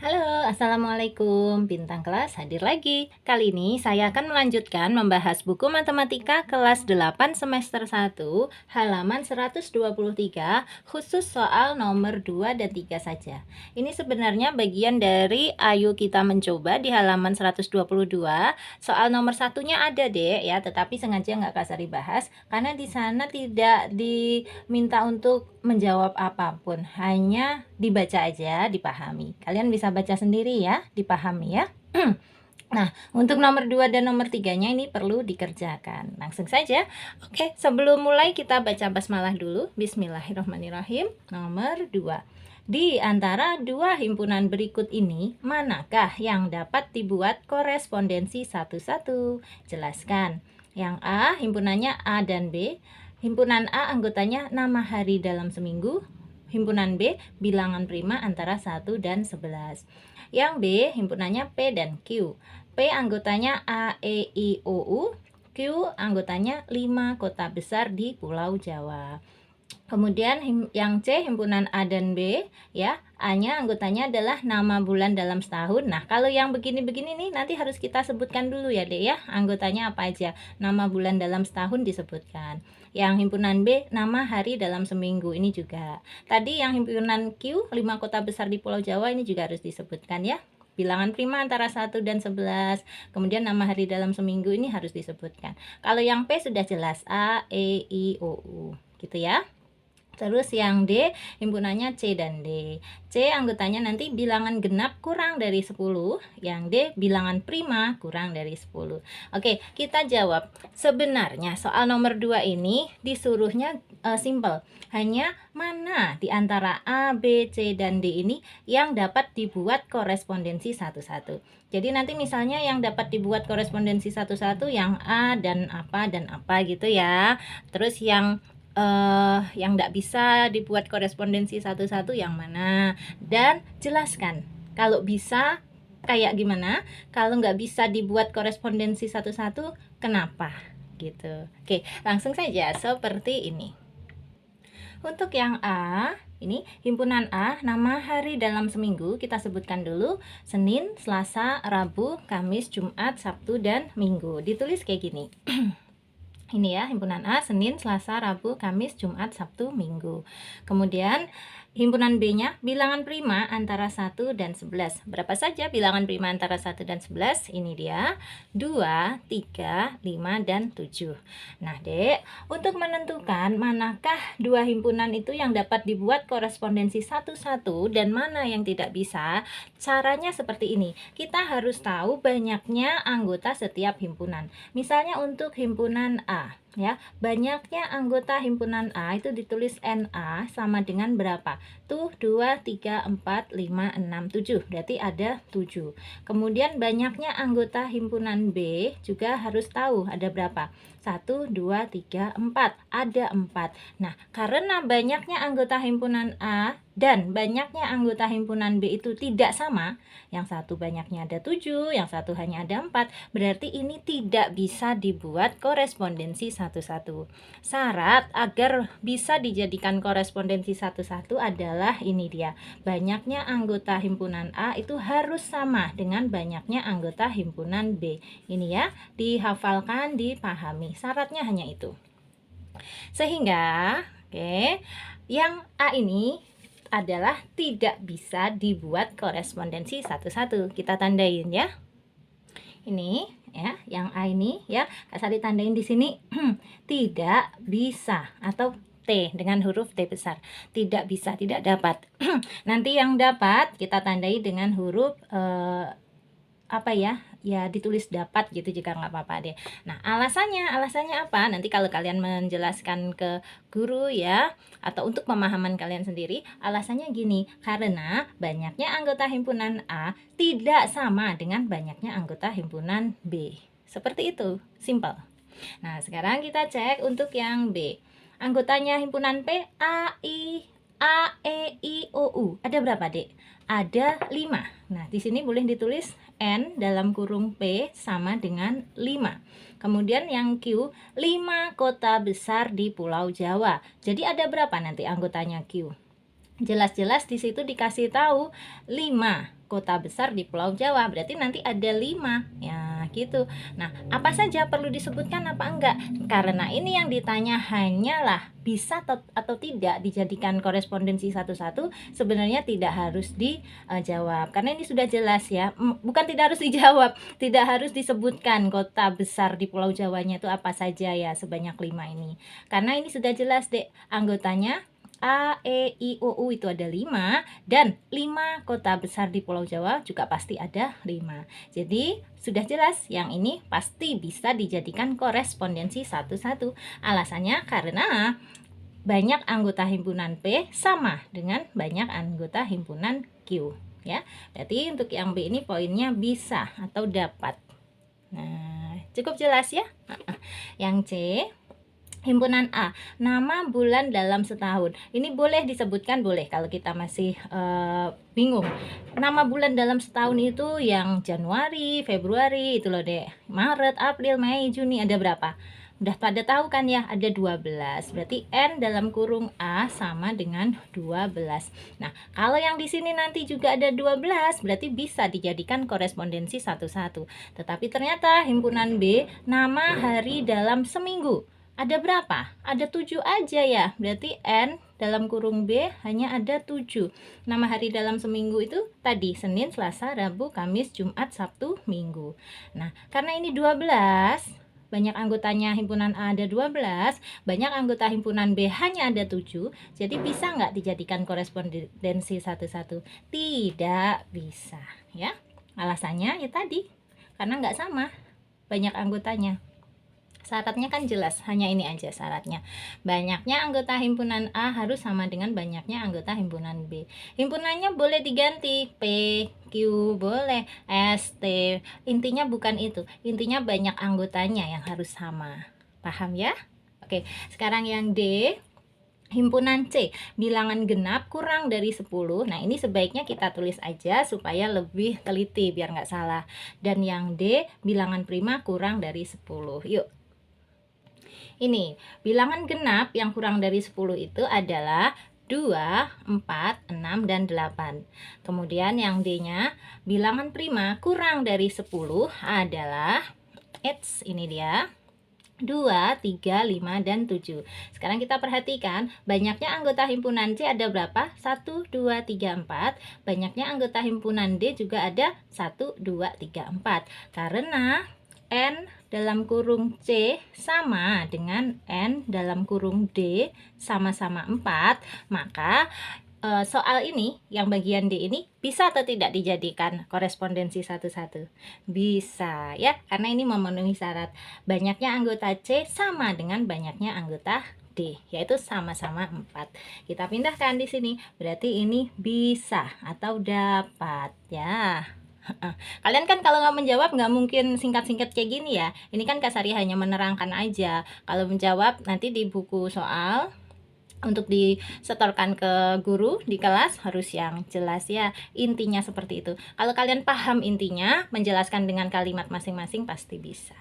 Halo, Assalamualaikum. Bintang kelas hadir lagi. Kali ini saya akan melanjutkan membahas buku matematika kelas 8 semester 1, halaman 123, khusus soal nomor 2 dan 3 saja. Ini sebenarnya bagian dari Ayo Kita Mencoba di halaman 122. Soal nomor satunya ada deh ya, tetapi sengaja nggak kasar dibahas karena di sana tidak diminta untuk menjawab apapun, hanya dibaca aja, dipahami. Kalian bisa baca sendiri ya, dipahami ya. Nah, untuk nomor 2 dan nomor 3-nya ini perlu dikerjakan. Langsung saja. Oke, sebelum mulai kita baca basmalah dulu. Bismillahirrahmanirrahim. Nomor 2. Di antara dua himpunan berikut ini, manakah yang dapat dibuat korespondensi satu-satu? Jelaskan. Yang A, himpunannya A dan B. Himpunan A anggotanya nama hari dalam seminggu. Himpunan B bilangan prima antara 1 dan 11. Yang B himpunannya P dan Q. P anggotanya A, E, I, O, U. Q anggotanya 5 kota besar di Pulau Jawa. Kemudian yang C himpunan A dan B ya, A-nya anggotanya adalah nama bulan dalam setahun. Nah, kalau yang begini-begini nih nanti harus kita sebutkan dulu ya, Dek ya. Anggotanya apa aja? Nama bulan dalam setahun disebutkan. Yang himpunan B nama hari dalam seminggu ini juga. Tadi yang himpunan Q 5 kota besar di Pulau Jawa ini juga harus disebutkan ya. Bilangan prima antara 1 dan 11. Kemudian nama hari dalam seminggu ini harus disebutkan. Kalau yang P sudah jelas A, E, I, O, U. Gitu ya. Terus yang D himpunannya C dan D. C anggotanya nanti bilangan genap kurang dari 10, yang D bilangan prima kurang dari 10. Oke, kita jawab. Sebenarnya soal nomor 2 ini disuruhnya simple. Hanya mana di antara A, B, C dan D ini yang dapat dibuat korespondensi satu-satu. Jadi nanti misalnya yang dapat dibuat korespondensi satu-satu yang A dan apa gitu ya. Terus yang tidak bisa dibuat korespondensi satu-satu yang mana, dan jelaskan kalau bisa kayak gimana, kalau nggak bisa dibuat korespondensi satu-satu kenapa gitu. Oke, langsung saja seperti ini. Untuk yang A, ini himpunan A, nama hari dalam seminggu kita sebutkan dulu: Senin, Selasa, Rabu, Kamis, Jumat, Sabtu, dan Minggu. Ditulis kayak gini. Ini ya, himpunan A, Senin, Selasa, Rabu, Kamis, Jumat, Sabtu, Minggu. Kemudian himpunan B-nya bilangan prima antara 1 dan 11. Berapa saja bilangan prima antara 1 dan 11? Ini dia, 2, 3, 5, dan 7. Nah, Dek, untuk menentukan manakah dua himpunan itu yang dapat dibuat korespondensi satu-satu dan mana yang tidak bisa, caranya seperti ini. Kita harus tahu banyaknya anggota setiap himpunan. Misalnya untuk himpunan A, ya, banyaknya anggota himpunan A itu ditulis NA sama dengan berapa? Tuh 2, 3, 4, 5, 6, 7. Berarti ada 7. Kemudian banyaknya anggota himpunan B juga harus tahu ada berapa? 1, 2, 3, 4. Ada 4. Nah, karena banyaknya anggota himpunan A dan banyaknya anggota himpunan B itu tidak sama, yang satu banyaknya ada 7, yang satu hanya ada 4, berarti ini tidak bisa dibuat korespondensi satu-satu. Syarat agar bisa dijadikan korespondensi satu-satu adalah ini dia, banyaknya anggota himpunan A itu harus sama dengan banyaknya anggota himpunan B. Ini ya, dihafalkan, dipahami. Syaratnya hanya itu. Sehingga, yang A ini adalah tidak bisa dibuat korespondensi satu-satu. Kita tandain ya. Ini ya, yang A ini ya, Kak Sari tandain di sini tidak bisa atau T dengan huruf T besar. Tidak bisa, tidak dapat. Nanti yang dapat kita tandai dengan huruf ya ditulis dapat gitu juga nggak apa-apa deh. Nah, alasannya apa? Nanti kalau kalian menjelaskan ke guru ya, atau untuk pemahaman kalian sendiri, alasannya gini, karena banyaknya anggota himpunan A tidak sama dengan banyaknya anggota himpunan B. Seperti itu, simple. Nah, sekarang kita cek untuk yang B. Anggotanya himpunan P A, E, I, O, U. Ada berapa, Dek? Ada 5. Nah, di sini boleh ditulis N dalam kurung P sama dengan 5. Kemudian yang Q, 5 kota besar di Pulau Jawa. Jadi ada berapa nanti anggotanya Q? Jelas-jelas di situ dikasih tahu 5 kota besar di Pulau Jawa, berarti nanti ada 5 ya gitu. Nah, apa saja perlu disebutkan apa enggak? Karena ini yang ditanya hanyalah bisa atau tidak dijadikan korespondensi satu-satu, sebenarnya tidak harus dijawab karena ini sudah jelas ya. Bukan tidak harus dijawab, tidak harus disebutkan kota besar di Pulau Jawanya itu apa saja ya, sebanyak 5 ini. Karena ini sudah jelas, Dek, anggotanya A, E, I, O, U itu ada 5, dan 5 kota besar di Pulau Jawa juga pasti ada 5. Jadi sudah jelas yang ini pasti bisa dijadikan korespondensi satu-satu. Alasannya karena banyak anggota himpunan P sama dengan banyak anggota himpunan Q ya. Berarti untuk yang B ini poinnya bisa atau dapat. Nah, cukup jelas ya. Yang C, himpunan A, nama bulan dalam setahun. Ini boleh disebutkan, boleh kalau kita masih bingung. Nama bulan dalam setahun itu yang Januari, Februari, itu loh, Dek. Maret, April, Mei, Juni, ada berapa? Udah pada tahu kan ya, ada 12. Berarti N dalam kurung A sama dengan 12. Nah, kalau yang di sini nanti juga ada 12, berarti bisa dijadikan korespondensi satu-satu. Tetapi ternyata himpunan B, nama hari dalam seminggu. Ada berapa? Ada 7 aja ya. Berarti N dalam kurung B hanya ada 7. Nama hari dalam seminggu itu tadi Senin, Selasa, Rabu, Kamis, Jumat, Sabtu, Minggu. Nah, karena ini 12, banyak anggotanya himpunan A ada 12, banyak anggota himpunan B hanya ada 7. Jadi bisa nggak dijadikan korespondensi satu-satu? Tidak bisa ya. Alasannya ya tadi, karena nggak sama banyak anggotanya. Syaratnya kan jelas, hanya ini aja syaratnya. Banyaknya anggota himpunan A harus sama dengan banyaknya anggota himpunan B. Himpunannya boleh diganti P, Q, boleh S, T. Intinya bukan itu. Intinya banyak anggotanya yang harus sama. Paham ya? Oke, sekarang yang D. Himpunan C, bilangan genap kurang dari 10. Nah, ini sebaiknya kita tulis aja supaya lebih teliti biar nggak salah. Dan yang D, bilangan prima kurang dari 10. Yuk. Ini, bilangan genap yang kurang dari 10 itu adalah 2, 4, 6, dan 8. Kemudian yang D-nya, bilangan prima kurang dari 10 adalah, ini dia, 2, 3, 5, dan 7. Sekarang kita perhatikan, banyaknya anggota himpunan C ada berapa? 1, 2, 3, 4. Banyaknya anggota himpunan D juga ada 1, 2, 3, 4. Karena N dalam kurung C sama dengan N dalam kurung D sama-sama 4, maka soal ini yang bagian D ini bisa atau tidak dijadikan korespondensi satu-satu? Bisa ya, karena ini memenuhi syarat. Banyaknya anggota C sama dengan banyaknya anggota D, yaitu sama-sama 4. Kita pindahkan di sini, berarti ini bisa atau dapat ya. Kalian kan kalau nggak menjawab nggak mungkin singkat-singkat kayak gini ya. Ini kan Kak Sari hanya menerangkan aja. Kalau menjawab nanti di buku soal untuk disetorkan ke guru di kelas harus yang jelas ya, intinya seperti itu. Kalau kalian paham intinya, menjelaskan dengan kalimat masing-masing pasti bisa.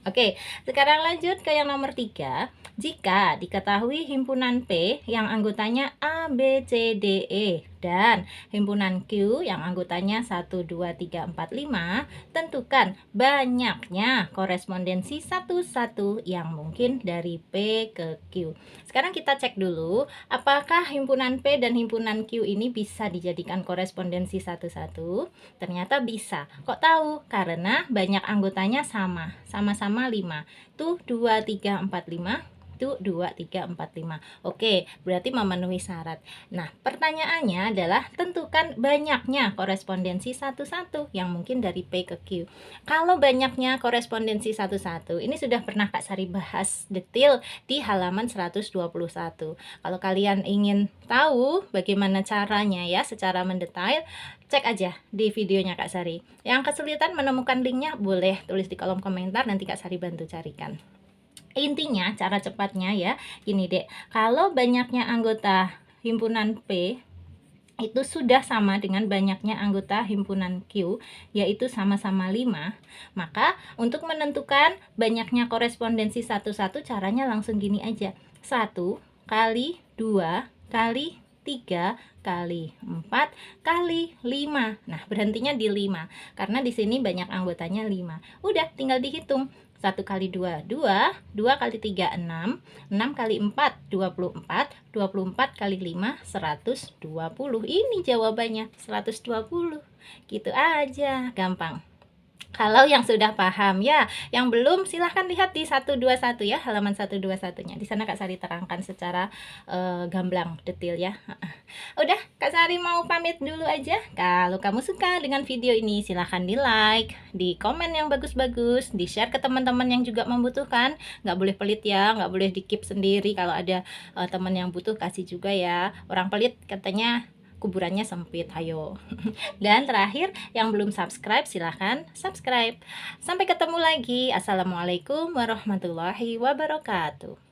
Oke, sekarang lanjut ke yang nomor 3. Jika diketahui himpunan P yang anggotanya A, B, C, D, E dan himpunan Q yang anggotanya 1, 2, 3, 4, 5, tentukan banyaknya korespondensi satu-satu yang mungkin dari P ke Q. Sekarang kita cek dulu apakah himpunan P dan himpunan Q ini bisa dijadikan korespondensi satu-satu. Ternyata bisa. Kok tahu? Karena banyak anggotanya sama-sama 5. Tuh 2, 3, 4, 5. Itu 2, 3, 4, 5. Oke, berarti memenuhi syarat. Nah, pertanyaannya adalah tentukan banyaknya korespondensi satu-satu yang mungkin dari P ke Q. Kalau banyaknya korespondensi satu-satu, ini sudah pernah Kak Sari bahas detail di halaman 121. Kalau kalian ingin tahu bagaimana caranya ya secara mendetail, cek aja di videonya Kak Sari. Yang kesulitan menemukan linknya boleh tulis di kolom komentar, nanti Kak Sari bantu carikan. Intinya cara cepatnya ya, gini Dek, kalau banyaknya anggota himpunan P itu sudah sama dengan banyaknya anggota himpunan Q, yaitu sama-sama 5, maka untuk menentukan banyaknya korespondensi satu-satu caranya langsung gini aja, 1 kali 2 kali 3 kali 4 kali 5. Nah, berhentinya di 5 karena di sini banyak anggotanya 5. Udah, tinggal dihitung. 1 kali 2, 2, 2 kali 3, 6, 6 kali 4, 24, 24 kali 5, 120. Ini jawabannya, 120. Gitu aja, gampang. Kalau yang sudah paham ya, yang belum silahkan lihat di 121 ya, halaman 121-nya. Di sana Kak Sari terangkan secara gamblang, detail ya. Udah, Kak Sari mau pamit dulu aja. Kalau kamu suka dengan video ini, silahkan di like, di komen yang bagus-bagus, di share ke teman-teman yang juga membutuhkan. Nggak boleh pelit ya, nggak boleh di keep sendiri. Kalau ada teman yang butuh, kasih juga ya. Orang pelit katanya kuburannya sempit, ayo. Dan terakhir, yang belum subscribe silahkan subscribe. Sampai ketemu lagi. Assalamualaikum warahmatullahi wabarakatuh.